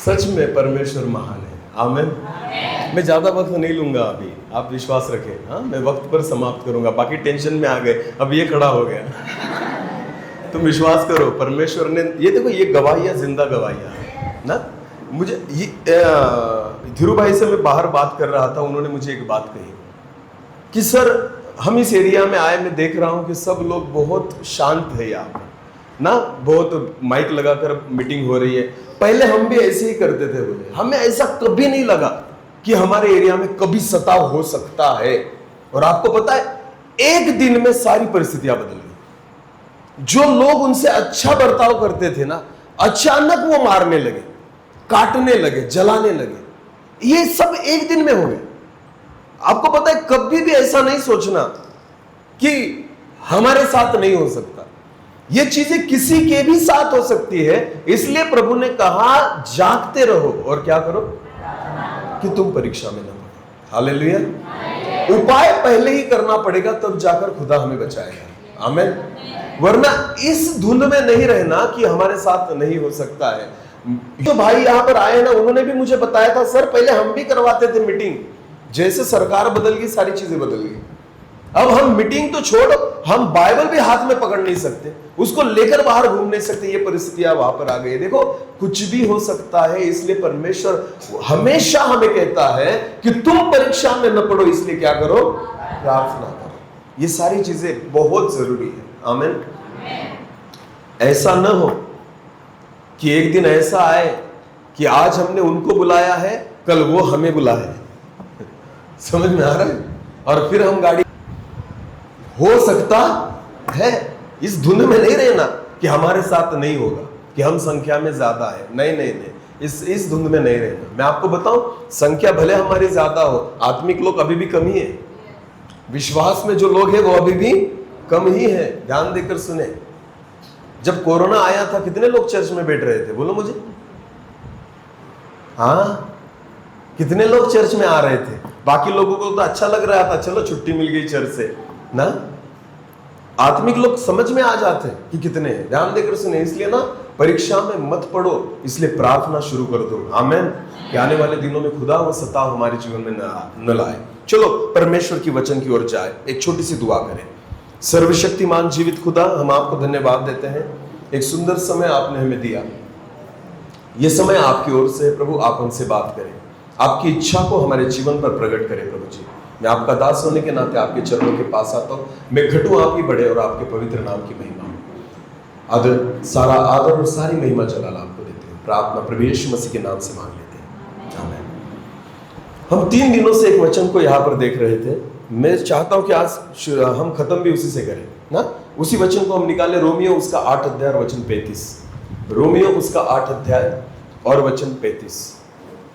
सच में परमेश्वर महान है। आमीन। मैं ज्यादा वक्त नहीं लूंगा अभी, आप विश्वास रखें। हाँ, मैं वक्त पर समाप्त करूंगा। बाकी टेंशन में आ गए, अब ये खड़ा हो गया। तुम विश्वास करो, परमेश्वर ने ये देखो, ये गवाहियां जिंदा गवाहियां ना। मुझे धीरू भाई से मैं बाहर बात कर रहा था, उन्होंने मुझे एक बात कही कि सर हम इस एरिया में आए, मैं देख रहा हूं कि सब लोग बहुत शांत है यहाँ पर ना, बहुत माइक लगाकर मीटिंग हो रही है। पहले हम भी ऐसे ही करते थे, बोले हमें ऐसा कभी नहीं लगा कि हमारे एरिया में कभी सताव हो सकता है। और आपको पता है, एक दिन में सारी परिस्थितियां बदल गई। जो लोग उनसे अच्छा बर्ताव करते थे ना, अचानक वो मारने लगे, काटने लगे, जलाने लगे। ये सब एक दिन में हो गए। आपको पता है, कभी भी ऐसा नहीं सोचना कि हमारे साथ नहीं हो सकता। ये चीजें किसी के भी साथ हो सकती है। इसलिए प्रभु ने कहा जागते रहो और क्या करो कि तुम परीक्षा में न पड़ो। हालेलुया। उपाय पहले ही करना पड़ेगा, तब जाकर खुदा हमें बचाएगा। आमीन। वरना इस धुंध में नहीं रहना कि हमारे साथ नहीं हो सकता है। जो भाई यहां पर आए ना, उन्होंने भी मुझे बताया था, सर पहले हम भी करवाते थे मीटिंग, जैसे सरकार बदल गई सारी चीजें बदल गई। अब हम मीटिंग तो छोड़ो, हम बाइबल भी हाथ में पकड़ नहीं सकते, उसको लेकर बाहर घूम नहीं सकते। ये परिस्थितियां वहां पर आ गई। देखो, कुछ भी हो सकता है। इसलिए परमेश्वर हमेशा हमें कहता है कि तुम परीक्षा में न पड़ो, इसलिए क्या करो, प्रार्थना करो। ये सारी चीजें बहुत जरूरी है। आमीन। ऐसा न हो कि एक दिन ऐसा आए कि आज हमने उनको बुलाया है, कल वो हमें बुलाए। समझ में आ रहा है? और फिर हम गाड़ी, हो सकता है इस धुन में नहीं रहना कि हमारे साथ नहीं होगा, कि हम संख्या में ज्यादा है। नहीं नहीं नहीं, इस धुंध में नहीं रहना। मैं आपको बताऊं, संख्या भले हमारी ज्यादा हो, आत्मिक लोग अभी भी कम ही है। विश्वास में जो लोग हैं वो अभी भी कम ही है। ध्यान देकर सुने, जब कोरोना आया था कितने लोग चर्च में बैठ रहे थे, बोलो मुझे। हाँ, कितने लोग चर्च में आ रहे थे। बाकी लोगों को तो अच्छा लग रहा था, चलो छुट्टी मिल गई चर्च से ना। आत्मिक लोग समझ में आ जाते हैं कि कितने हैं। ध्यान देकर सुने। इसलिए ना, परीक्षा में मत पड़ो, इसलिए प्रार्थना शुरू कर दो। आमीन। कि आने वाले दिनों में खुदा वो सताव हमारे जीवन में न लाए। चलो परमेश्वर की वचन की ओर जाए, एक छोटी सी दुआ करें। सर्वशक्तिमान जीवित खुदा, हम आपको धन्यवाद देते हैं, एक सुंदर समय आपने हमें दिया। यह समय आपकी ओर से है प्रभु, आप हमसे बात करें, आपकी इच्छा को हमारे जीवन पर प्रकट करें प्रभु जी। मैं आपका दास होने के नाते आपके चरणों के पास आता हूँ। मैं घटूं आप ही बढ़े और आपके पवित्र नाम की महिमा हो। आदर, सारा आदर और सारी महिमा जलाल आपको देते हैं। प्रार्थना प्रभु यीशु मसीह के नाम से मांग लेते हैं। आमीन। हम 3 दिनों से एक वचन को यहाँ पर देख रहे थे। मैं चाहता हूँ कि आज हम खत्म भी उसी से करें ना। उसी वचन को हम निकाले, रोमियो उसका 8 अध्याय और वचन 35। रोमियो उसका 8 अध्याय और वचन 35।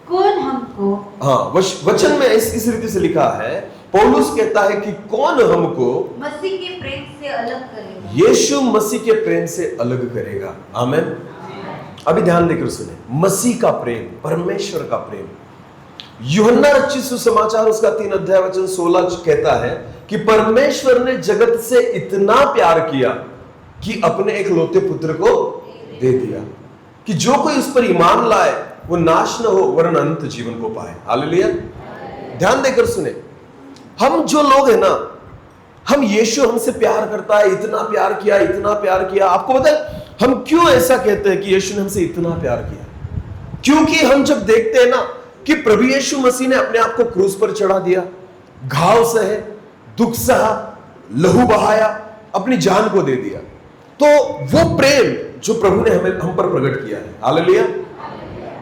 कौन हमको, हाँ, वचन में इस रीति से लिखा है, पौलुस कहता है कि कौन हमको मसीह के प्रेम से अलग करेगा, यीशु मसीह के प्रेम से अलग करेगा। आमीन। अभी ध्यान देकर सुने, मसीह का प्रेम, परमेश्वर का प्रेम। यूहन्ना रचित सुसमाचार उसका 3 अध्याय वचन 16 कहता है कि परमेश्वर ने जगत से इतना प्यार किया कि अपने एक लौते पुत्र को दे दिया, कि जो कोई उस पर ईमान लाए वो नाश न हो वरन अनंत जीवन को पाए। हालेलुया। ध्यान देकर सुने, हम जो लोग हैं ना, हम यीशु हमसे प्यार करता है, इतना प्यार किया, इतना प्यार किया। आपको पता है हम क्यों ऐसा कहते हैं कि यीशु ने हमसे इतना प्यार किया? क्योंकि हम जब देखते हैं ना कि प्रभु यीशु मसीह ने अपने आप को क्रूस पर चढ़ा दिया, घाव सहे, दुख सहा, लहू बहाया, अपनी जान को दे दिया, तो वो प्रेम जो प्रभु ने हम पर प्रकट किया है। हालेलुया।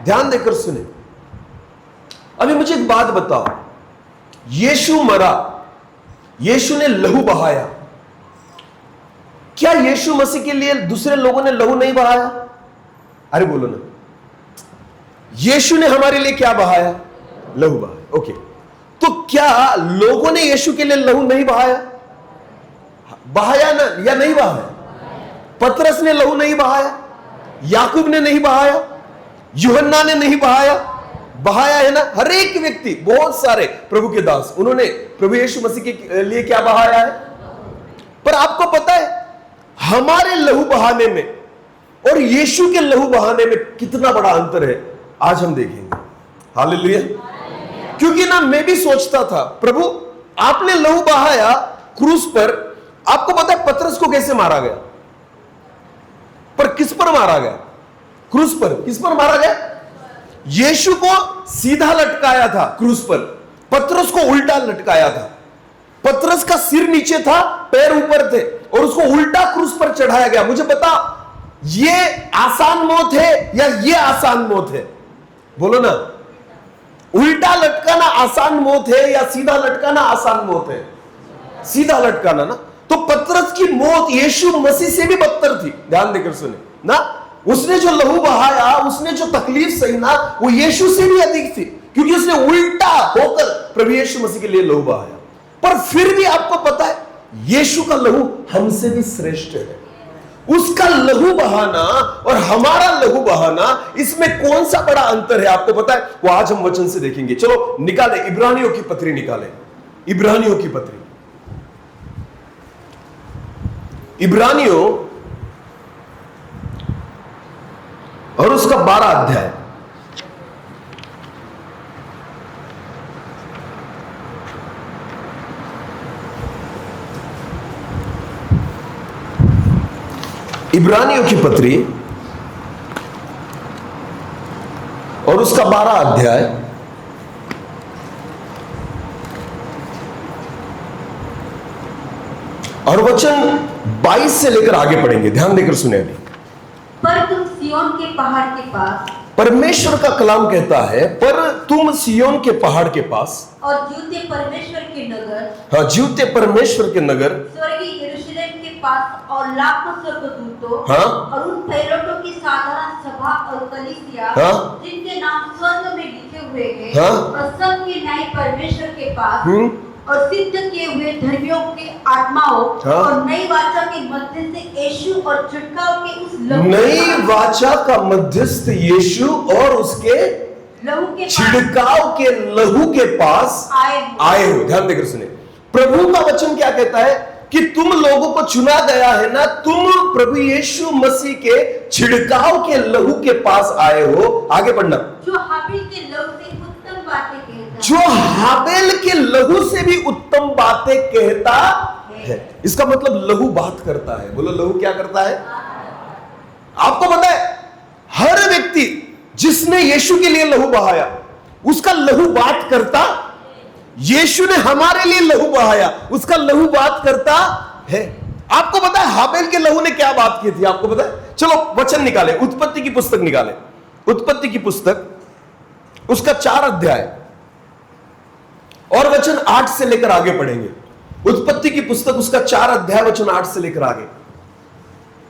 ध्यान देकर सुने। अभी मुझे एक बात बताओ, यीशु मरा, यीशु ने लहू बहाया, क्या यीशु मसीह के लिए दूसरे लोगों ने लहू नहीं बहाया? अरे बोलो ना, यीशु ने हमारे लिए क्या बहाया? लहू बहाया। ओके, तो क्या लोगों ने यीशु के लिए लहू नहीं बहाया? बहाया ना, या नहीं बहाया? पतरस ने लहू नहीं बहाया, याकूब ने नहीं बहाया, यूहन्ना ने नहीं बहाया? बहाया है ना। हर एक व्यक्ति, बहुत सारे प्रभु के दास, उन्होंने प्रभु यीशु मसीह के लिए क्या बहाया है? पर आपको पता है हमारे लहू बहाने में और यीशु के लहू बहाने में कितना बड़ा अंतर है? आज हम देखेंगे। हालेलुया। क्योंकि ना मैं भी सोचता था, प्रभु आपने लहू बहाया क्रूस पर, आपको पता है पतरस को कैसे मारा गया? पर किस पर मारा गया? क्रूस पर। किस पर मारा गया? यीशु को सीधा लटकाया था क्रूस पर, पतरस को उल्टा लटकाया था। पतरस का सिर नीचे था, पैर ऊपर थे, और उसको उल्टा क्रूस पर चढ़ाया गया। मुझे बता, ये आसान मौत है या ये आसान मौत है? बोलो ना। उल्टा लटकाना आसान मौत है या सीधा लटकाना आसान मौत है? सीधा लटकाना ना। तो पतरस की मौत यीशु मसीह से भी बदतर थी। ध्यान देकर सुने ना, उसने जो लहू बहाया, उसने जो तकलीफ सही ना, वो यीशु से भी अधिक थी, क्योंकि उसने उल्टा होकर प्रभु यीशु मसीह के लिए लहू बहाया। पर फिर भी आपको पता है, यीशु का लहू हमसे भी श्रेष्ठ है। उसका लहू बहाना और हमारा लहू बहाना, इसमें कौन सा बड़ा अंतर है आपको पता है? वो आज हम वचन से देखेंगे। चलो निकाले, इब्रानियों की पत्री निकाले, इब्रानियों की पत्री, इब्रानियों और उसका 12 अध्याय। इब्रानियों की पत्री और उसका 12 अध्याय और वचन 22 से लेकर आगे पढ़ेंगे। ध्यान देकर सुने अभी। पर तुम सिय्योन के पहाड़ के पास, परमेश्वर का कलाम कहता है, पर तुम सिय्योन के पहाड़ के पास और जीवते परमेश्वर के नगर, हाँ, जीवते परमेश्वर के नगर, स्वर्गीय यरूशलेम के पास और लाखों स्वर्गदूतों, हाँ, और उन पैरोटों की साधारण सभा और कलीसिया, हाँ, जिनके नाम स्वर्ग में लिखे हुए हैं, हाँ, और सबके न्याय परमेश्वर के पास, और सिद्ध किए हुए धर्मियों के आत्माओं, हाँ, और नई वाचा के मध्य से यीशु और छिड़काव के उस लहू, नई वाचा का मध्यस्थ यीशु और उसके लहू के छिड़काव के लहू के पास आए हो। ध्यान देकर सुने, प्रभु का वचन क्या कहता है कि तुम लोगों को चुना गया है ना, तुम प्रभु यीशु मसीह के छिड़काव के लहू के पास आए हो। आगे बढ़ना। जो हाबिल के लहू से उत्तम बातें कहता, जो हाबिल के लहू से भी उत्तम बातें कहता है। इसका मतलब लहू बात करता है। बोलो, लहू क्या करता है? आपको पता है, हर व्यक्ति जिसने यीशु के लिए लहू बहाया, उसका लहू बात करता। यीशु ने हमारे लिए लहू बहाया, उसका लहू बात करता है। आपको पता है हाबिल के लहू ने क्या बात की थी? आपको पता है? चलो वचन निकाले, उत्पत्ति की पुस्तक निकाले, उत्पत्ति की पुस्तक उसका 4 अध्याय और वचन 8 से लेकर आगे पढ़ेंगे। उत्पत्ति की पुस्तक उसका 4 अध्याय वचन 8 से लेकर आगे।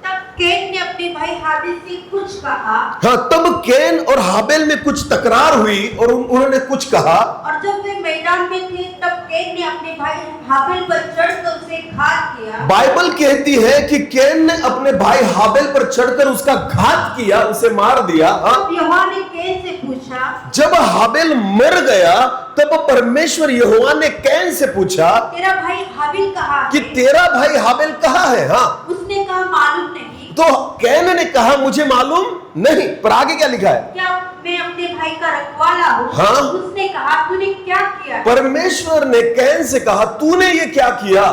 तब कैन ने अपने भाई हाबिल से कुछ कहा, हाँ, तब कैन और हाबिल में कुछ तकरार हुई और उन्होंने कुछ कहा। और जब वे मैदान में थे, तब कैन ने अपने भाई हाबिल पर चढ़कर उसे घात किया। बाइबल कहती है कि कैन ने अपने भाई हाबिल पर चढ़कर उसका घात किया, उसे मार दिया। हाँ? यहोवा ने कैन से पूछा, जब हाबिल मर गया तब परमेश्वर यहोवा ने कैन से पूछा, तेरा भाई हाबिल कहाँ कि है? तेरा भाई हाबिल कहाँ है? हाँ, उसने कहा, मालूम नहीं। तो कैन ने कहा, मुझे मालूम नहीं। पर आगे क्या लिखा है? क्या मैं अपने भाई का रखवाला हूँ? हाँ? उसने कहा, तूने क्या किया? परमेश्वर ने कैन से कहा, तूने ये क्या किया?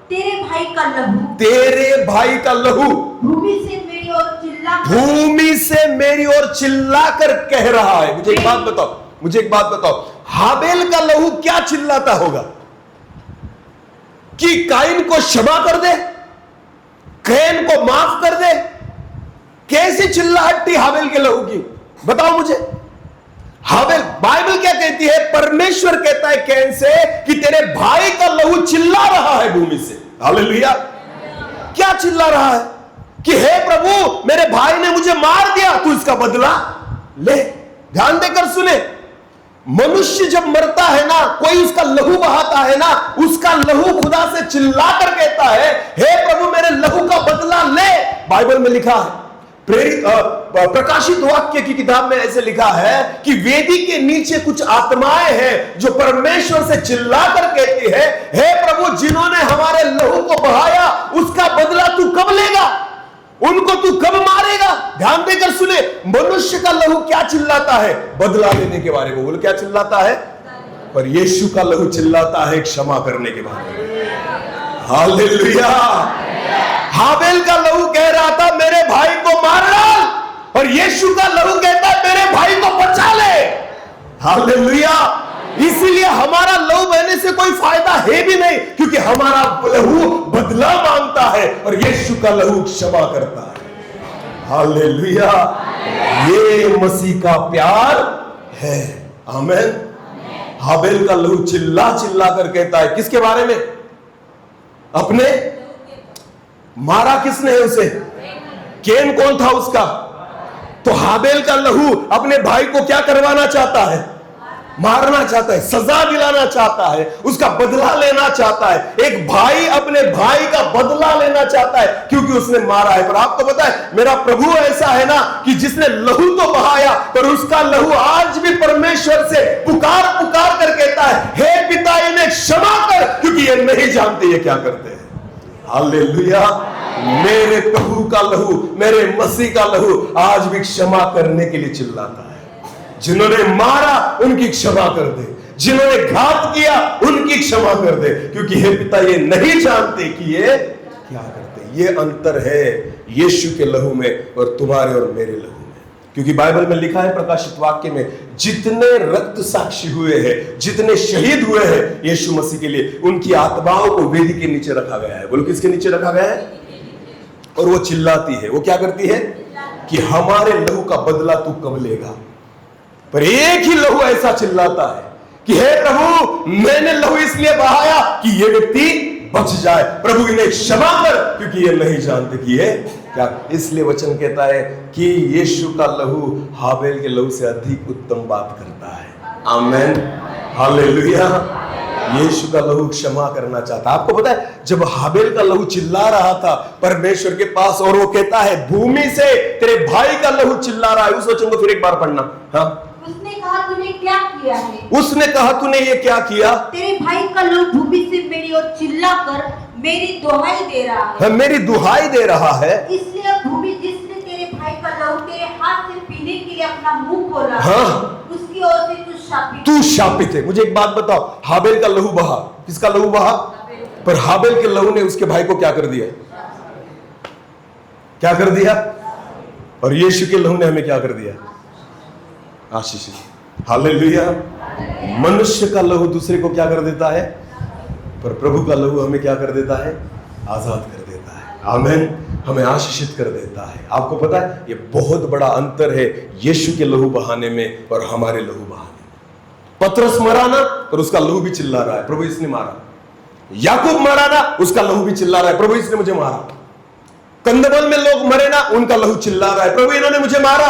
तेरे भाई का लहू, तेरे भाई का लहू भूमि से मेरी ओर चिल्ला, भूमि से मेरी ओर चिल्लाकर कह रहा है। मुझे एक बात बताओ, मुझे एक बात बताओ, हाबिल का लहू क्या चिल्लाता होगा? कि काइन को क्षमा कर दे, कैन को माफ कर दे? कैसी चिल्लाहट थी हाबिल के लहू की? बताओ मुझे। हाबिल, बाइबल क्या कहती है? परमेश्वर कहता है कैन से कि तेरे भाई का लहू चिल्ला रहा है भूमि से। हालेलुया। क्या चिल्ला रहा है? कि हे प्रभु, मेरे भाई ने मुझे मार दिया, तू इसका बदला ले। ध्यान देकर सुने, मनुष्य जब मरता है ना, कोई उसका लहू बहाता है ना, उसका लहू खुदा से चिल्लाकर कहता है, हे प्रभु, मेरे लहू का बदला ले। बाइबल में लिखा है, प्रेरित प्रकाशित वाक्य की किताब में ऐसे लिखा है कि वेदी के नीचे कुछ आत्माएं हैं जो परमेश्वर से चिल्लाकर कहती है, हे प्रभु, जिन्होंने हमारे लहू को बहाया, उसका बदला तू कब लेगा? उनको तू कब मारेगा? ध्यान देकर सुने, मनुष्य का लहू क्या चिल्लाता है? बदला लेने के बारे में। बोलो क्या चिल्लाता है? पर यीशु का लहू चिल्लाता है क्षमा करने के बारे में। हालेलुया। हाबेल का लहू कह रहा था मेरे भाई को मार डाल, और यीशु का लहू कहता है मेरे भाई को बचा ले। हालेलुया। इसीलिए हमारा लहू बहने से कोई फायदा है भी नहीं, क्योंकि हमारा लहू बदला मांगता है और यीशु का लहू क्षमा करता है। हालेलुया। ये मसीह का प्यार है। आमीन। हाबेल का लहू चिल्ला चिल्ला कर कहता है किसके बारे में? अपने। मारा किसने है उसे? केन कौन था उसका? तो हाबेल का लहू अपने भाई को क्या करवाना चाहता है? मारना चाहता है, सजा दिलाना चाहता है, उसका बदला लेना चाहता है। एक भाई अपने भाई का बदला लेना चाहता है क्योंकि उसने मारा है। पर आपको पता है मेरा प्रभु ऐसा है ना कि जिसने लहू तो बहाया, पर उसका लहू आज भी परमेश्वर से पुकार पुकार कर कहता है हे पिता इन्हें क्षमा कर, क्योंकि ये नहीं जानते ये क्या करते हैं। हालेलुया। मेरे प्रभु का लहू, मेरे मसीह का लहू आज भी क्षमा करने के लिए चिल्लाता है। जिन्होंने मारा उनकी क्षमा कर दे, जिन्होंने घात किया उनकी क्षमा कर दे, क्योंकि हे पिता ये नहीं जानते कि ये क्या करते। ये अंतर है यीशु के लहू में और तुम्हारे और मेरे लहू में। क्योंकि बाइबल में लिखा है प्रकाशित वाक्य में, जितने रक्त साक्षी हुए हैं, जितने शहीद हुए हैं यीशु मसीह के लिए, उनकी आत्माओं को वेदी के नीचे रखा गया है। बोलो किसके नीचे रखा गया है? और वो चिल्लाती है। वो क्या करती है? कि हमारे लहू का बदला तू कब लेगा? पर एक ही लहू ऐसा चिल्लाता है कि हे प्रभु मैंने लहू इसलिए बहाया कि ये व्यक्ति बच जाए, प्रभु इन्हें क्षमा कर, क्योंकि ये नहीं जानते कि ये क्या। इसलिए वचन कहता है कि यीशु का लहू हाबेल के लहू से अधिक उत्तम बात करता है। आमीन। हालेलुया। यीशु का लहू क्षमा करना चाहता। आपको पता है जब हाबेल का लहू चिल्ला रहा था परमेश्वर के पास, और वो कहता है भूमि से तेरे भाई का लहू चिल्ला रहा है, उस वचन को फिर एक बार पढ़ना। हाँ, उसने कहा तूने क्या किया है? उसने कहा तूने ये क्या किया? तेरे भाई का लहू भूमि से मेरी ओर चिल्लाकर मेरी दुहाई दे रहा है। मेरी दुहाई दे रहा है। इसलिए भूमि जिसने तेरे भाई का लहू तेरे हाथ से पीने के लिए अपना मुंह खोला, हाँ, उसकी ओर से तू शापित है। मुझे एक बात बताओ, हाबेल का लहू बहा, किसका लहू बहा? पर हाबेल के लहू ने उसके भाई को क्या कर दिया? क्या कर दिया? और यीशु के लहू ने हमें क्या कर दिया? आशीषित। हालेलुया। मनुष्य का लहू दूसरे को क्या कर देता है, पर प्रभु का लहू हमें क्या कर देता है? आजाद कर देता है। आमीन। हमें आशीषित कर देता है। आपको पता है ये बहुत बड़ा अंतर है यीशु के लहू बहाने में और हमारे लहू बहाने में। पतरस मरा ना, पर उसका लहू भी चिल्ला रहा है प्रभु इसने मारा। याकूब मरा ना, उसका लहू भी चिल्ला रहा है प्रभु इसने मुझे मारा। कंदबल में लोग मरे ना, उनका लहू चिल्ला रहा है प्रभु इन्होंने मुझे मारा।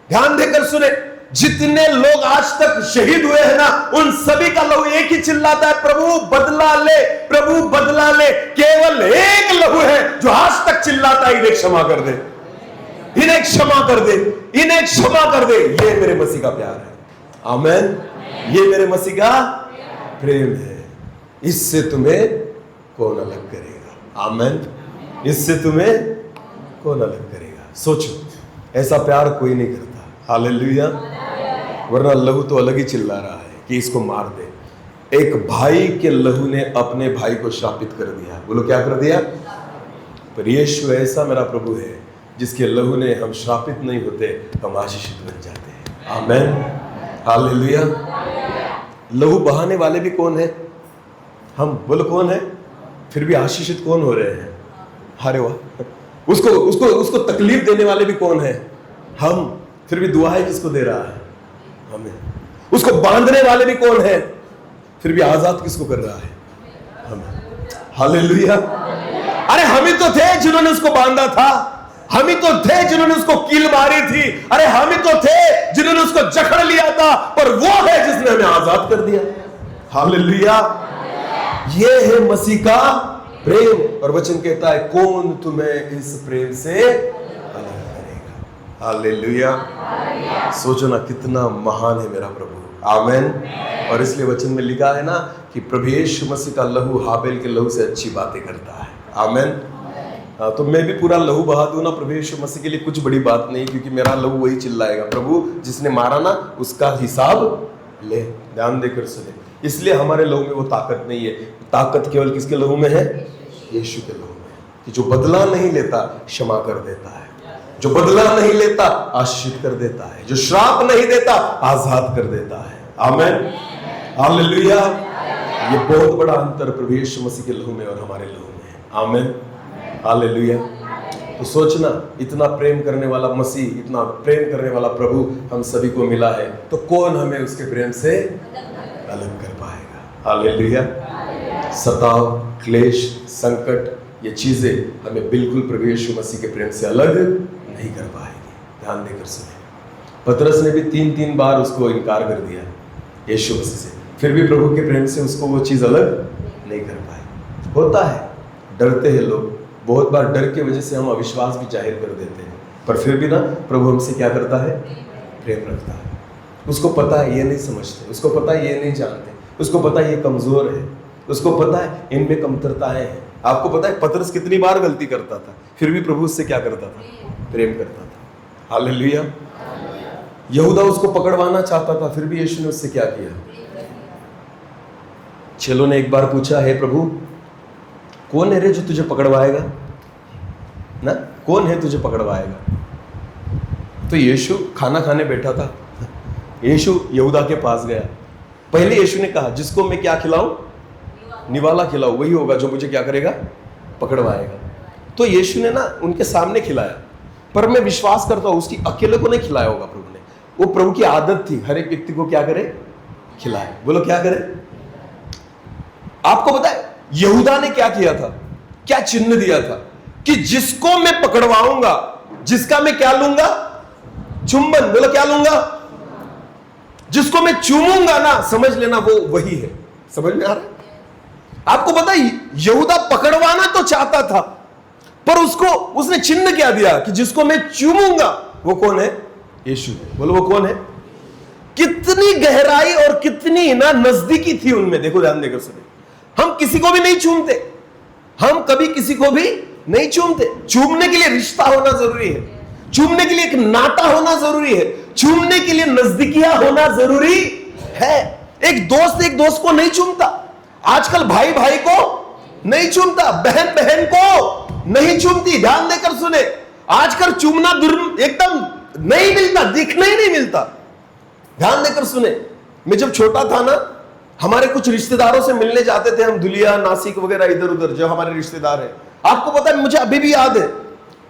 ध्यान देकर सुने, जितने लोग आज तक शहीद हुए हैं ना, उन सभी का लहू एक ही चिल्लाता है प्रभु बदला ले, प्रभु बदला ले। केवल एक लहू है जो आज तक चिल्लाता है इन्हें क्षमा कर दे, इन्हें क्षमा कर दे, इन्हें क्षमा कर दे। ये मेरे मसीह का प्यार है। आमीन। ये मेरे मसीह का प्रेम है। इससे तुम्हें कौन अलग करेगा? आमीन। इससे तुम्हें कौन अलग करेगा? सोचो, ऐसा प्यार कोई नहीं करता। हालेलुया। वरना लहू तो अलग ही चिल्ला रहा है कि इसको मार दे। एक भाई के लहू ने अपने भाई को शापित कर दिया। बोलो क्या कर दिया? पर यीशु ऐसा मेरा प्रभु है जिसके लहू ने हम शापित नहीं होते, हम आशीषित बन जाते हैं। आमीन। हालेलुया। लहू बहाने वाले भी कौन है? हम। बोलो कौन है? फिर भी आशीषित कौन हो रहे हैं? अरे वाह। उसको उसको उसको तकलीफ देने वाले भी कौन है? हम। फिर भी दुआएं किसको दे रहा है? हमें। उसको बांधने वाले भी कौन है? फिर भी आजाद किसको कर रहा है? हमें। हालेलुया। अरे हम ही तो थे जिन्होंने उसको बांधा था, हम ही तो थे जिन्होंने उसको कील मारी थी, अरे हम ही तो थे जिन्होंने उसको जकड़ लिया था, पर वो है जिसने हमें आजाद कर दिया। हालेलुया। ये है मसीह का प्रेम। और वचन कहता है कौन तुम्हें इस प्रेम से अलग करेगा? हालेलुया। सोचो ना कितना महान है मेरा प्रभु। आमीन। और इसलिए वचन में लिखा है ना कि प्रभु यीशु मसीह का लहू हाबेल के लहू से अच्छी बातें करता है। आमीन। तो मैं भी पूरा लहू बहा दूं ना प्रभु यीशु मसीह के लिए, कुछ बड़ी बात नहीं, क्योंकि मेरा लहू वही चिल्लाएगा, प्रभु जिसने मारा ना उसका हिसाब ले। ध्यान देकर सुने, इसलिए हमारे लहू में वो ताकत नहीं है। ताकत केवल किसके लहू में है? यीशु के लहू में, कि जो बदला नहीं लेता क्षमा कर देता है, जो बदला नहीं लेता आशीष कर देता है, जो श्राप नहीं देता आजाद कर देता है। आमेन, हालेलुया। ये बहुत बड़ा अंतर प्रभु यीशु मसीह के लहू में और हमारे लहू में है। आमेन, हालेलुया। तो सोचना, इतना प्रेम करने वाला मसीह, इतना प्रेम करने वाला प्रभु हम सभी को मिला है, तो कौन हमें उसके प्रेम से अलग कर पाएगा? हालेलुया। सताव, क्लेश, संकट, ये चीजें हमें बिल्कुल प्रभु यीशु मसीह के प्रेम से अलग नहीं कर पाएगी। ध्यान देकर सुने, पतरस ने भी 3 बार उसको इनकार कर दिया यीशु मसीह से, फिर भी प्रभु के प्रेम से उसको वो चीज अलग नहीं कर पाए। होता है, डरते हैं लोग, बहुत बार डर की वजह से हम अविश्वास भी जाहिर कर देते हैं, पर फिर भी ना प्रभु हमसे क्या करता है? प्रेम रखता है। उसको पता है ये नहीं समझते, उसको पता है ये नहीं जानते, उसको पता है ये कमजोर है, उसको पता है इनमें कमतरताएं हैं। आपको पता है पतरस कितनी बार गलती करता था, फिर भी प्रभु उससे क्या करता था? प्रेम करता था। हालेलुया। यहूदा उसको पकड़वाना चाहता था, फिर भी यीशु ने उससे क्या किया? चेलों ने एक बार पूछा, हे प्रभु कौन है रे जो तुझे पकड़वाएगा ना? कौन है तुझे पकड़वाएगा? तो यीशु खाना खाने बैठा था, यीशु यहूदा के पास गया। पहले यीशु ने कहा, जिसको मैं क्या खिलाऊं? निवाला खिलाऊं, वही होगा जो मुझे क्या करेगा? पकड़वाएगा। तो यीशु ने ना उनके सामने खिलाया, पर मैं विश्वास करता हूं उसकी अकेले को नहीं खिलाया होगा प्रभु ने। वो प्रभु की आदत थी, हर एक व्यक्ति को क्या करे? खिलाए। बोलो क्या करे? आपको पता है यहूदा ने क्या किया था? क्या चिन्ह दिया था? कि जिसको मैं पकड़वाऊंगा, जिसका मैं क्या लूंगा? चुंबन। बोलो क्या लूंगा? जिसको मैं चूमूंगा ना, समझ लेना वो वही है। समझ में आ रहा है? आपको पता है यहूदा पकड़वाना तो चाहता था, पर उसने चिन्ह क्या दिया? कि जिसको मैं चूमूंगा वो कौन है? यीशु। बोलो वो कौन है? कितनी गहराई और कितनी ना नजदीकी थी उनमें। देखो ध्यान देकर सुनिए, हम किसी को भी नहीं चूमते, हम कभी किसी को भी नहीं चूमते। चूमने के लिए रिश्ता होना जरूरी है, चूमने के लिए एक नाता होना जरूरी है, चूमने के लिए नजदीकियां होना जरूरी है। एक दोस्त को नहीं चूमता, आजकल भाई भाई को नहीं चूमता, बहन बहन को नहीं चूमती। ध्यान देकर सुने, आजकल चूमना एकदम नहीं मिलता, दिखने ही नहीं मिलता। ध्यान देकर सुने, मैं जब छोटा था ना, हमारे कुछ रिश्तेदारों से मिलने जाते थे हम, दुलिया, नासिक वगैरह, इधर उधर जो हमारे रिश्तेदार हैं। आपको पता है, मुझे अभी भी याद है,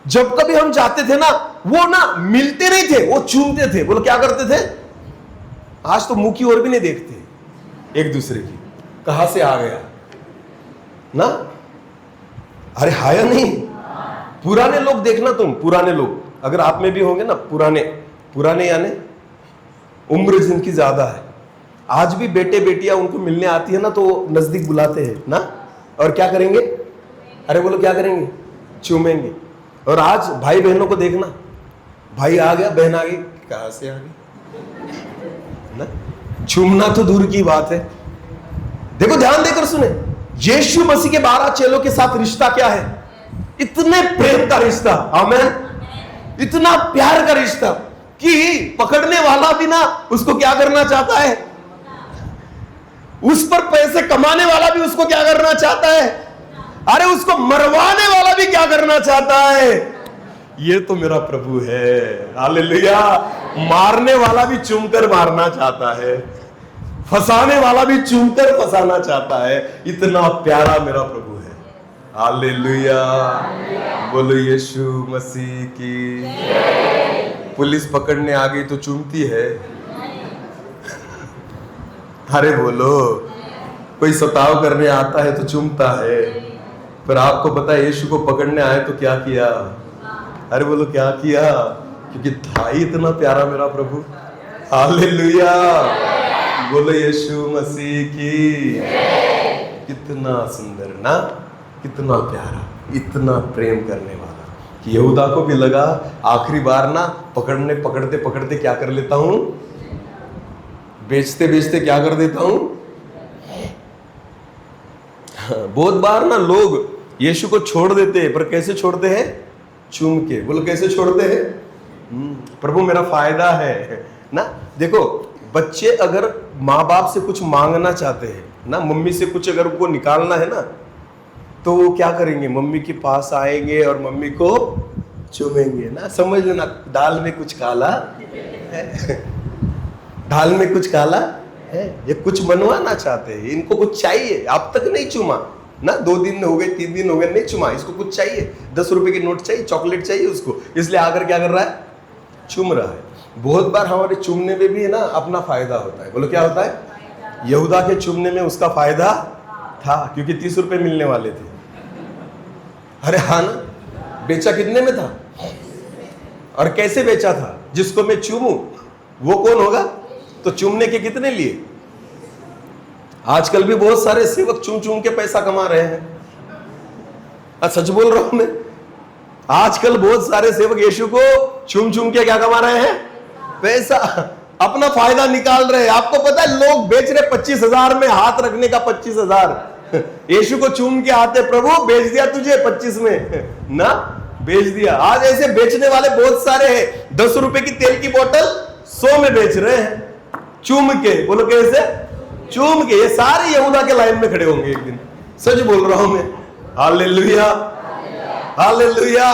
जब कभी हम जाते थे ना, वो ना मिलते नहीं थे, वो चूमते थे। बोलो क्या करते थे? आज तो मुंह की ओर भी नहीं देखते एक दूसरे की, कहां से आ गया ना? अरे हाया नहीं। पुराने लोग देखना, तुम पुराने लोग अगर आप में भी होंगे ना, पुराने यानी उम्र जिनकी ज्यादा है, आज भी बेटे बेटियां उनको मिलने आती है ना, तो नजदीक बुलाते हैं ना, और क्या करेंगे? अरे बोलो क्या करेंगे? चूमेंगे। और आज भाई बहनों को देखना, भाई आ गया, बहन आ गई, कहां से आ गई ना? चूमना तो दूर की बात है। देखो ध्यान देकर सुने, यीशु मसीह के 12 चेलों के साथ रिश्ता क्या है? इतने प्रेम का रिश्ता। आमीन। इतना प्यार का रिश्ता कि पकड़ने वाला भी ना उसको क्या करना चाहता है? उस पर पैसे कमाने वाला भी उसको क्या करना चाहता है? अरे उसको मरवाने वाला भी क्या करना चाहता है? ये तो मेरा प्रभु है। हालेलुया। मारने वाला भी चूमकर मारना चाहता है, फंसाने वाला भी चूमकर फंसाना चाहता है। इतना प्यारा मेरा प्रभु है। हालेलुया। बोलो यीशु मसीह की। पुलिस पकड़ने आ गई तो चूमती है। अरे बोलो, कोई सताव करने आता है तो चूमता है, पर आपको पता है यीशु को पकड़ने आए तो क्या किया? अरे बोलो क्या किया? क्योंकि था ही इतना प्यारा मेरा प्रभु। हालेलुया। बोलो यीशु मसीह की। कितना सुंदर ना, कितना प्यारा, इतना प्रेम करने वाला कि यहूदा को भी लगा आखिरी बार ना पकड़ते पकड़ते क्या कर लेता हूं, बेचते बेचते क्या कर देता हूं। बहुत बार ना लोग यीशु को छोड़ देते हैं, पर कैसे छोड़ते हैं? चूम के। बोलो कैसे छोड़ते हैं? प्रभु मेरा फायदा है ना। देखो बच्चे अगर माँ बाप से कुछ मांगना चाहते हैं ना, मम्मी से कुछ अगर उनको निकालना है ना, तो वो क्या करेंगे? मम्मी के पास आएंगे और मम्मी को चूमेंगे ना। समझ लेना, दाल में कुछ काला है, दाल में कुछ काला है। ये कुछ मनवाना चाहते हैं, इनको कुछ चाहिए। आप तक नहीं चूमा ना, 2 दिन हो गए, 3 दिन हो गए, नहीं चुमा, इसको कुछ चाहिए, 10 रुपए की नोट चाहिए, चॉकलेट चाहिए उसको, इसलिए आकर क्या कर रहा है? चूम रहा है। बहुत बार हमारे चूमने में भी है ना अपना फायदा होता है। बोलो क्या होता है? यहूदा के चूमने में उसका फायदा था, क्योंकि 30 रुपए मिलने वाले थे। अरे हाँ ना, बेचा कितने में था और कैसे बेचा था? जिसको मैं चूमूं वो कौन होगा? तो चूमने के कितने लिए? आजकल भी बहुत सारे सेवक चूम चूम के पैसा कमा रहे हैं। सच बोल रहा हूं मैं, आजकल बहुत सारे सेवक यीशु को चूम चूम के क्या कमा रहे हैं? पैसा, अपना फायदा निकाल रहे हैं। आपको पता है लोग बेच रहे 25,000 में, हाथ रखने का 25,000। यीशु को चूम के आते, प्रभु बेच दिया तुझे 25 में ना, बेच दिया। आज ऐसे बेचने वाले बहुत सारे हैं। 10 रुपए की तेल की बोतल 100 में बेच रहे हैं चूम के। बोलो कैसे? चूम के। ये सारे यहूदा के लाइन में खड़े होंगे एक दिन। सच बोल रहा हूं मैं। Hallelujah, hallelujah.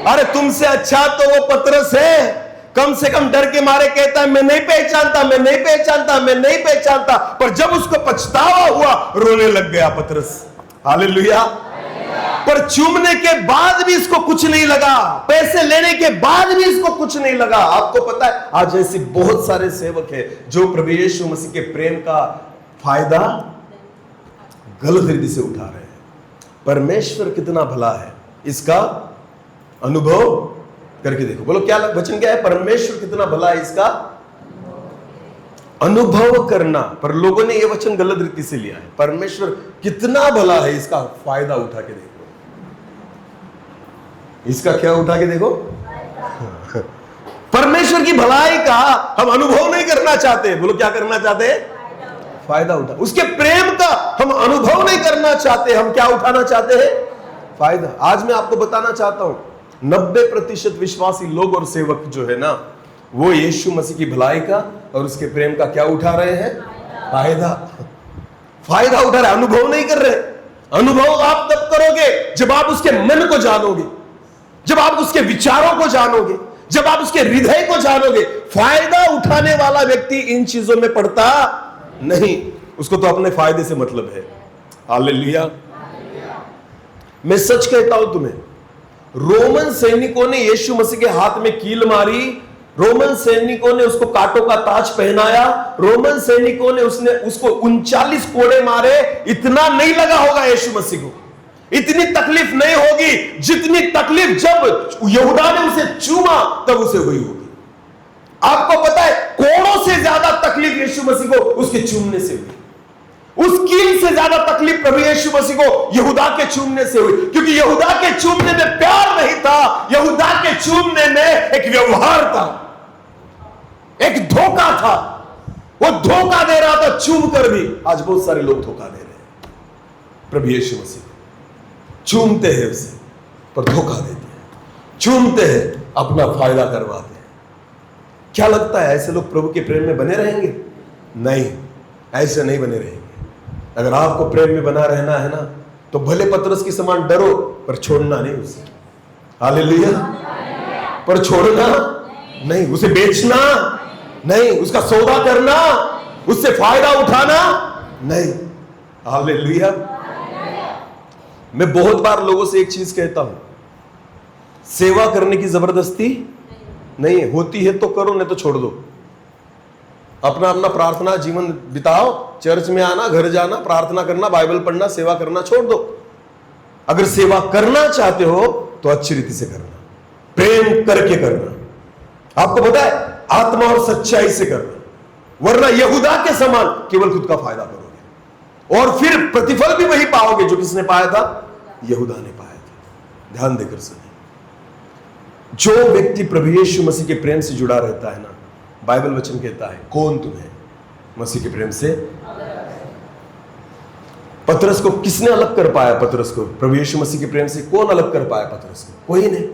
अरे तुमसे अच्छा तो वो पतरस है, कम से कम डर के मारे कहता है मैं नहीं पहचानता, मैं नहीं पहचानता, मैं नहीं पहचानता। पर जब उसको पछतावा हुआ रोने लग गया पतरस। हालेलुया। पर चूमने के बाद भी इसको कुछ नहीं लगा, पैसे लेने के बाद भी इसको कुछ नहीं लगा। आपको पता है आज ऐसे बहुत सारे सेवक हैं जो प्रभु यीशु मसीह के प्रेम का फायदा गलत रीति से उठा रहे हैं। परमेश्वर कितना भला है इसका अनुभव करके देखो। बोलो क्या वचन क्या है? परमेश्वर कितना भला है इसका अनुभव करना। पर लोगों ने यह वचन गलत रीति से लिया है। परमेश्वर कितना भला है इसका फायदा उठा के देखो। इसका क्या उठा के देखो? परमेश्वर की भलाई का हम अनुभव नहीं करना चाहते। बोलो क्या करना चाहते हैं? फायदा उठा। उसके प्रेम का हम अनुभव नहीं करना चाहते, हम क्या उठाना चाहते हैं? फायदा। आज मैं आपको बताना चाहता हूं 90% विश्वासी लोग और सेवक जो है ना, वो यीशु मसीह की भलाई का और उसके प्रेम का क्या उठा रहे हैं? फायदा। फायदा उठा रहे, अनुभव नहीं कर रहे। अनुभव आप तब करोगे जब आप उसके मन को जानोगे, जब आप उसके विचारों को जानोगे, जब आप उसके हृदय को जानोगे। फायदा उठाने वाला व्यक्ति इन चीजों में पड़ता नहीं, उसको तो अपने फायदे से मतलब है। हालेलुया। मैं सच कहता हूं तुम्हें, रोमन सैनिकों ने यीशु मसीह के हाथ में कील मारी, रोमन सैनिकों ने उसको कांटों का ताज पहनाया, रोमन सैनिकों ने उसको 39 कोड़े मारे। इतना नहीं लगा होगा यीशु मसीह को, इतनी तकलीफ नहीं होगी जितनी तकलीफ जब यहूदा ने उसे चूमा तब उसे हुई होगी। आपको पता है कोड़ों से ज्यादा तकलीफ यीशु मसीह को उसके चूमने से हुई। उस कील से ज्यादा तकलीफ प्रभु यीशु मसीह को यहूदा के चूमने से हुई, क्योंकि यहूदा के चूमने में प्यार नहीं था, यहूदा के चूमने में एक व्यवहार था, एक धोखा था। वो धोखा दे रहा था चूम कर भी। आज बहुत सारे लोग धोखा दे रहे हैं प्रभु यीशु मसीह को। चूमते हैं उसे पर धोखा देते हैं, चूमते हैं अपना फायदा करवाते हैं। क्या लगता है ऐसे लोग प्रभु के प्रेम में बने रहेंगे? नहीं, ऐसे नहीं बने रहेंगे। अगर आपको प्रेम में बना रहना है ना, तो भले पतरस की समान डरो पर छोड़ना नहीं उसे। हालेलुया। पर छोड़ना नहीं, उसे बेचना नहीं, उसका सौदा करना, उससे फायदा उठाना नहीं। हालेलुया। मैं बहुत बार लोगों से एक चीज कहता हूं, सेवा करने की जबरदस्ती नहीं है, होती है तो करो, नहीं तो छोड़ दो। अपना अपना प्रार्थना जीवन बिताओ, चर्च में आना, घर जाना, प्रार्थना करना, बाइबल पढ़ना, सेवा करना छोड़ दो। अगर सेवा करना चाहते हो तो अच्छी रीति से करना, प्रेम करके करना। आपको पता है आत्मा और सच्चाई से करना, वरना यहूदा के समान केवल खुद का फायदा करोगे और फिर प्रतिफल भी वही पाओगे जो किसने पाया था? यहूदा ने पाया था। ध्यान देकर सुनिए, जो व्यक्ति प्रभु यीशु मसीह के प्रेम से जुड़ा रहता है ना, बाइबल वचन कहता है कौन तुम्हें मसीह के प्रेम से पतरस को किसने अलग कर पाया? पतरस को प्रभु यीशु मसीह के प्रेम से कौन अलग कर पाया पतरस को? कोई नहीं।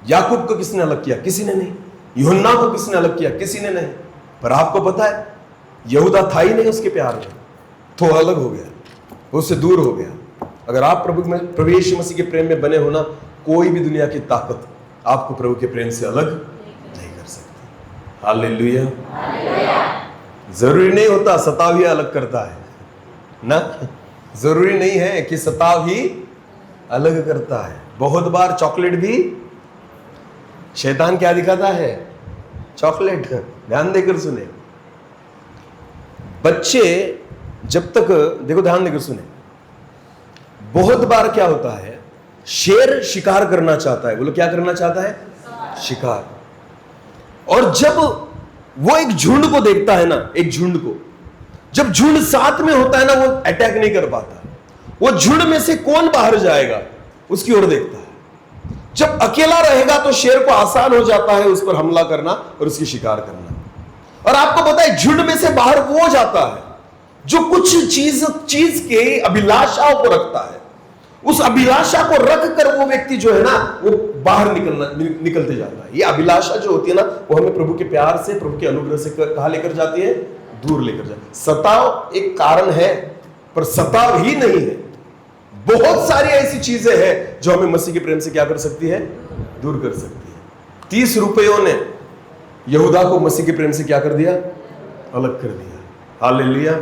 याकूब को किसने अलग किया? किसी ने नहीं। यूहन्ना को किसने अलग किया? किसी ने नहीं। पर आपको पता है, यहूदा था ही नहीं उसके प्यार में, तो अलग हो गया, उससे दूर हो गया। अगर आप प्रभु यीशु मसीह के प्रेम में बने हो ना, कोई भी दुनिया की ताकत आपको प्रभु के प्रेम से अलग नहीं कर सकती। हालेलुया। जरूरी नहीं होता सताव ही अलग करता है ना, जरूरी नहीं है कि सताव ही अलग करता है। बहुत बार चॉकलेट भी, शैतान क्या दिखाता है? चॉकलेट। ध्यान देकर सुने, बच्चे जब तक, देखो ध्यान देकर सुने, बहुत बार क्या होता है, शेर शिकार करना चाहता है। बोलो क्या करना चाहता है? शिकार। और जब वो एक झुंड को देखता है ना, एक झुंड को, जब झुंड साथ में होता है ना, वो अटैक नहीं कर पाता। वो झुंड में से कौन बाहर जाएगा उसकी ओर देखता है। जब अकेला रहेगा तो शेर को आसान हो जाता है उस पर हमला करना और उसकी शिकार करना। और आपको पता है, झुंड में से बाहर वो जाता है जो कुछ चीज के अभिलाषाओं को रखता है। उस अभिलाषा को रख कर वो व्यक्ति जो है ना, वो बाहर निकलते जाता है। ये अभिलाषा जो होती है ना, वो हमें प्रभु के प्यार से, प्रभु के अनुग्रह से कहां लेकर जाती है? दूर लेकर जाती है। सताव एक कारण है, पर सताव ही नहीं है। बहुत सारी ऐसी चीजें हैं जो हमें मसीह के प्रेम से क्या कर सकती है? दूर कर सकती है। 30 रुपयों ने यहूदा को मसीह के प्रेम से क्या कर दिया? अलग कर दिया। हालेलुया।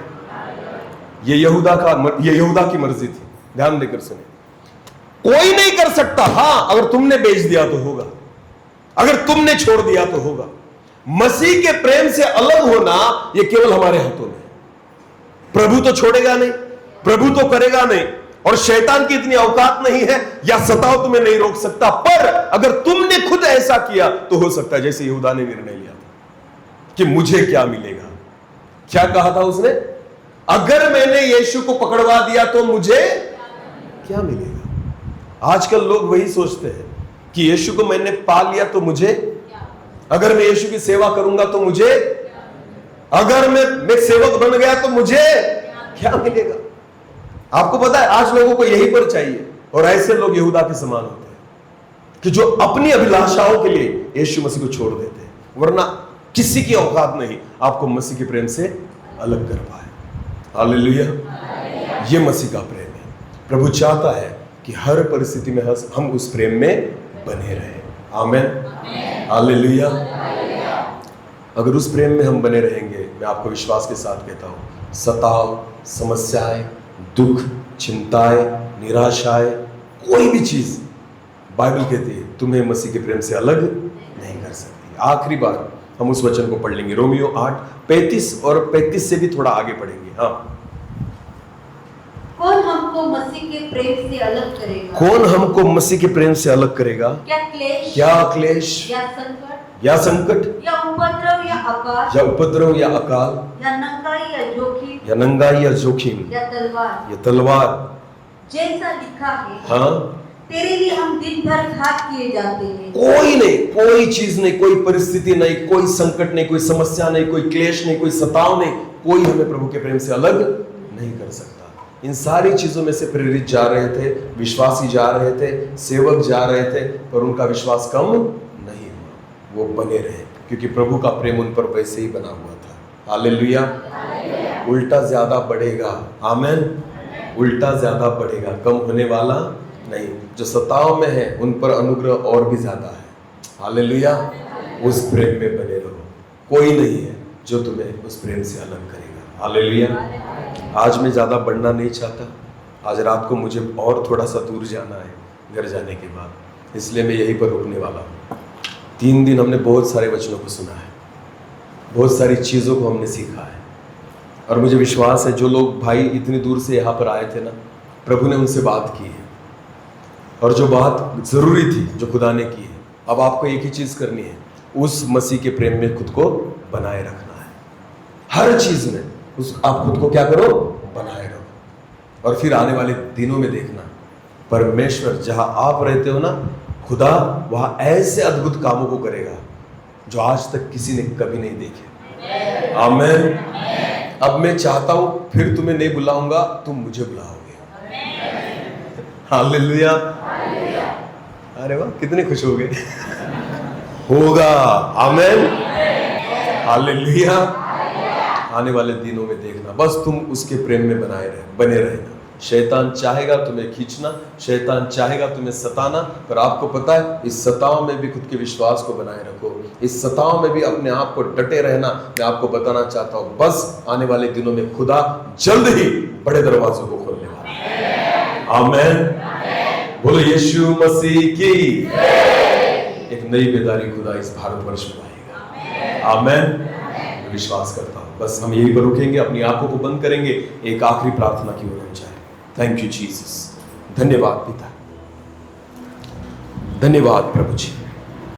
ये यहूदा की मर्जी थी। ध्यान देकर सुने, कोई नहीं कर सकता। हां, अगर तुमने बेच दिया तो होगा, अगर तुमने छोड़ दिया तो होगा। मसीह के प्रेम से अलग होना ये केवल हमारे हाथों में। प्रभु तो छोड़ेगा नहीं, प्रभु तो करेगा नहीं, और शैतान की इतनी औकात नहीं है, या सताव तुम्हें नहीं रोक सकता। पर अगर तुमने खुद ऐसा किया तो हो सकता है, जैसे यहूदा ने निर्णय लिया था कि मुझे क्या मिलेगा। क्या कहा था उसने? अगर मैंने यीशु को पकड़वा दिया तो मुझे क्या मिलेगा। आजकल लोग वही सोचते हैं कि यीशु को मैंने पा लिया तो मुझे, अगर मैं यीशु की सेवा करूंगा तो मुझे, अगर मैं सेवक बन गया तो मुझे क्या मिलेगा। आपको पता है, आज लोगों को यही पर चाहिए, और ऐसे लोग यहूदा के समान होते हैं कि जो अपनी अभिलाषाओं के लिए यीशु मसीह को छोड़ देते हैं, वरना किसी की औकात नहीं आपको मसीह के प्रेम से अलग कर पाए। हालेलुया। ये मसीह का प्रेम है। प्रभु चाहता है कि हर परिस्थिति में हम उस प्रेम में बने रहें। आमीन। हालेलुया। अगर उस प्रेम में हम बने रहेंगे, मैं आपको विश्वास के साथ कहता हूं, सताव, समस्याएं, दुख, चिंताएं, निराशाएं, कोई भी चीज, बाइबल कहती है, तुम्हें मसीह के प्रेम से अलग नहीं कर सकती। आखिरी बार हम उस वचन को पढ़ लेंगे, रोमियो 8:35 और 35 से भी थोड़ा आगे पढ़ेंगे। हाँ, कौन हमको मसीह के प्रेम से अलग करेगा? कौन हमको मसीह के प्रेम से अलग करेगा? क्या क्लेश, या संकट, या उपद्रव, या अकाल, या उपद्रव, या अकाल, या नंगाई, या जोखिम, या नंगाई, या जोखिम, या या तलवार, जैसा लिखा है, हाँ, तेरे लिए हम दिन भर घात किए जाते हैं। कोई नहीं, कोई चीज नहीं, कोई परिस्थिति नहीं, कोई संकट नहीं, कोई समस्या नहीं, कोई क्लेश नहीं, कोई सताव नहीं, कोई हमें प्रभु के प्रेम से अलग नहीं कर सकता। इन सारी चीजों में से प्रेरित जा रहे थे, विश्वासी जा रहे थे, सेवक जा रहे थे, पर उनका विश्वास कम नहीं हुआ, वो बने रहे, क्योंकि प्रभु का प्रेम उन पर वैसे ही बना हुआ था। हालेलुया। उल्टा ज्यादा बढ़ेगा। आमीन। उल्टा ज्यादा बढ़ेगा, कम होने वाला नहीं। जो सताव में है उन पर अनुग्रह और भी ज्यादा है। हालेलुया। उस प्रेम में बने रहो, कोई नहीं है जो तुम्हें उस प्रेम से अलग करेगा। हालेलुया। आज मैं ज़्यादा बढ़ना नहीं चाहता, आज रात को मुझे और थोड़ा सा दूर जाना है घर जाने के बाद, इसलिए मैं यहीं पर रुकने वाला हूँ। 3 दिन हमने बहुत सारे वचनों को सुना है, बहुत सारी चीज़ों को हमने सीखा है, और मुझे विश्वास है जो लोग भाई इतनी दूर से यहाँ पर आए थे ना, प्रभु ने उनसे बात की है, और जो बात ज़रूरी थी जो खुदा ने की है। अब आपको एक ही चीज़ करनी है, उस मसीह के प्रेम में खुद को बनाए रखना है। हर चीज़ में आप खुद को क्या करो? बनाए रखो। और फिर आने वाले दिनों में देखना, परमेश्वर जहां आप रहते हो ना, खुदा वहां ऐसे अद्भुत कामों को करेगा जो आज तक किसी ने कभी नहीं देखे। आमीन। अब मैं चाहता हूं फिर तुम्हें नहीं बुलाऊंगा, तुम मुझे बुलाओगे। हालेलुया। अरे वाह, कितने खुश हो गए। होगा, आमेन, हालेलुया। आने वाले दिनों में देखना, बस तुम उसके प्रेम में बने रहना। शैतान चाहेगा तुम्हें खींचना, शैतान चाहेगा तुम्हें सताना, पर आपको पता है इस सताव में भी खुद के विश्वास को बनाए रखो, इस सताव में भी अपने आप को डटे रहना। मैं आपको बताना चाहता हूं, बस आने वाले दिनों में खुदा जल्द ही बड़े दरवाजों को खोलने वाला है। आमेन। बोलो यीशु मसीह की। एक नई बेदारी खुदा इस भारतवर्ष में लाएगा। आमेन। मैं विश्वास करता हूं। बस हम यहीं पर रुकेंगे, अपनी आंखों को बंद करेंगे, एक आखिरी प्रार्थना की ओर हम जाएं। Thank you Jesus. धन्यवाद पिता, धन्यवाद प्रभु जी।